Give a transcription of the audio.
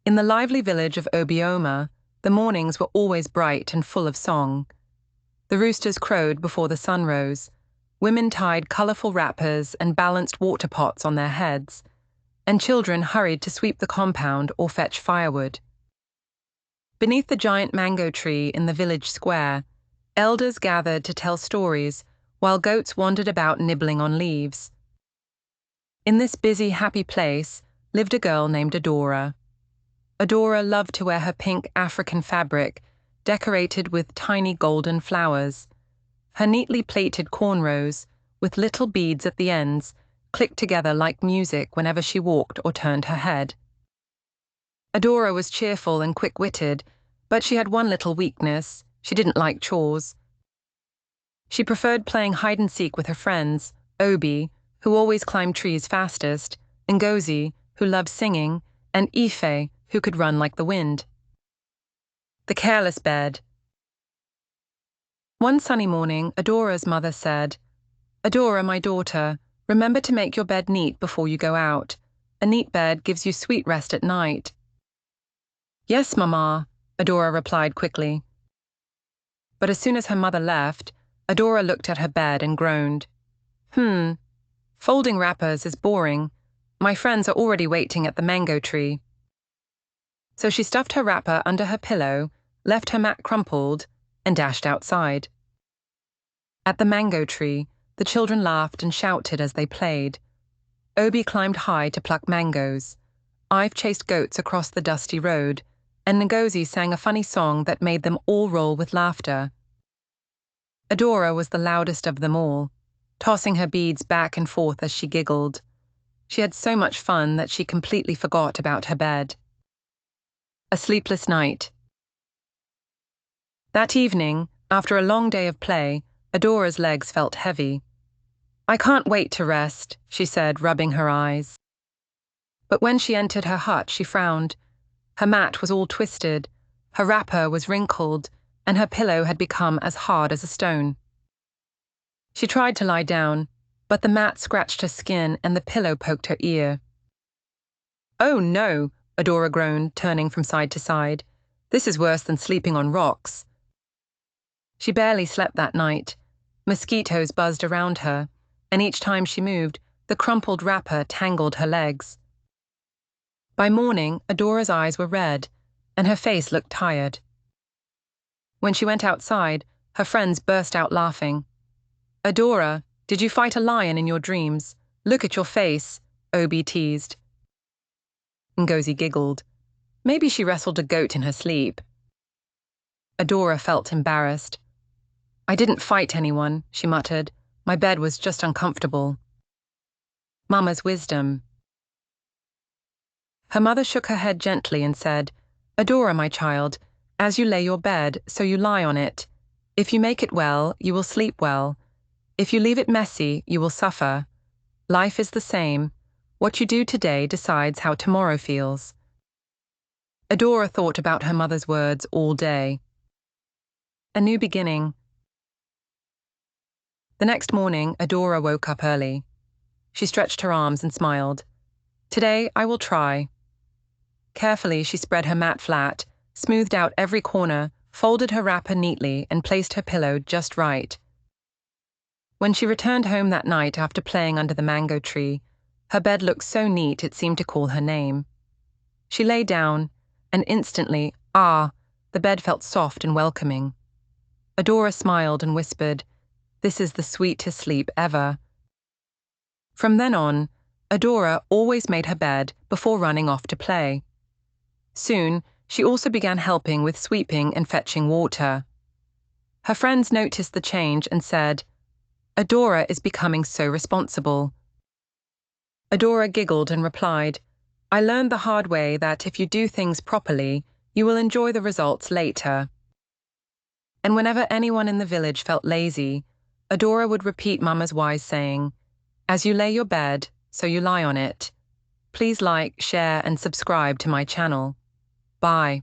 In the lively village of Obioma, the mornings were always bright and full of song. The roosters crowed before the sun rose, women tied colourful wrappers and balanced water pots on their heads, and children hurried to sweep the compound or fetch firewood. Beneath the giant mango tree in the village square, elders gathered to tell stories while goats wandered about nibbling on leaves. In this busy, happy place lived a girl named Adora. Adora loved to wear her pink African fabric, decorated with tiny golden flowers. Her neatly plaited cornrows, with little beads at the ends, clicked together like music whenever she walked or turned her head. Adora was cheerful and quick-witted, but she had one little weakness: she didn't like chores. She preferred playing hide-and-seek with her friends, Obi, who always climbed trees fastest, Ngozi, who loved singing, and Ife, who could run like the wind. The careless bed. One sunny morning, Adora's mother said, "Adora, my daughter, remember to make your bed neat before you go out. A neat bed gives you sweet rest at night." "Yes, Mama," Adora replied quickly. But as soon as her mother left, Adora looked at her bed and groaned. Folding wrappers is boring. My friends are already waiting at the mango tree." So she stuffed her wrapper under her pillow, left her mat crumpled, and dashed outside. At the mango tree, the children laughed and shouted as they played. Obi climbed high to pluck mangoes. Ive chased goats across the dusty road, and Ngozi sang a funny song that made them all roll with laughter. Adora was the loudest of them all, tossing her beads back and forth as she giggled. She had so much fun that she completely forgot about her bed. A sleepless night. That evening, after a long day of play, Adora's legs felt heavy. "I can't wait to rest," she said, rubbing her eyes. But when she entered her hut, she frowned. Her mat was all twisted, her wrapper was wrinkled, and her pillow had become as hard as a stone. She tried to lie down, but the mat scratched her skin and the pillow poked her ear. "Oh no," Adora groaned, turning from side to side. "This is worse than sleeping on rocks." She barely slept that night. Mosquitoes buzzed around her, and each time she moved, the crumpled wrapper tangled her legs. By morning, Adora's eyes were red, and her face looked tired. When she went outside, her friends burst out laughing. "Adora, did you fight a lion in your dreams? Look at your face," Obi teased. Ngozi giggled. Maybe she wrestled a goat in her sleep. Adora felt embarrassed. "I didn't fight anyone," she muttered. "My bed was just uncomfortable." Mama's wisdom. Her mother shook her head gently and said, "Adora, my child, as you lay your bed, so you lie on it. If you make it well, you will sleep well. If you leave it messy, you will suffer. Life is the same. What you do today decides how tomorrow feels." Adora thought about her mother's words all day. A new beginning. The next morning, Adora woke up early. She stretched her arms and smiled. "Today, I will try." Carefully, she spread her mat flat, smoothed out every corner, folded her wrapper neatly, and placed her pillow just right. When she returned home that night after playing under the mango tree, her bed looked so neat it seemed to call her name. She lay down, and instantly, the bed felt soft and welcoming. Adora smiled and whispered, "This is the sweetest sleep ever." From then on, Adora always made her bed before running off to play. Soon, she also began helping with sweeping and fetching water. Her friends noticed the change and said, "Adora is becoming so responsible." Adora giggled and replied, "I learned the hard way that if you do things properly, you will enjoy the results later." And whenever anyone in the village felt lazy, Adora would repeat Mama's wise saying, "As you lay your bed, so you lie on it." Please like, share, and subscribe to my channel. Bye.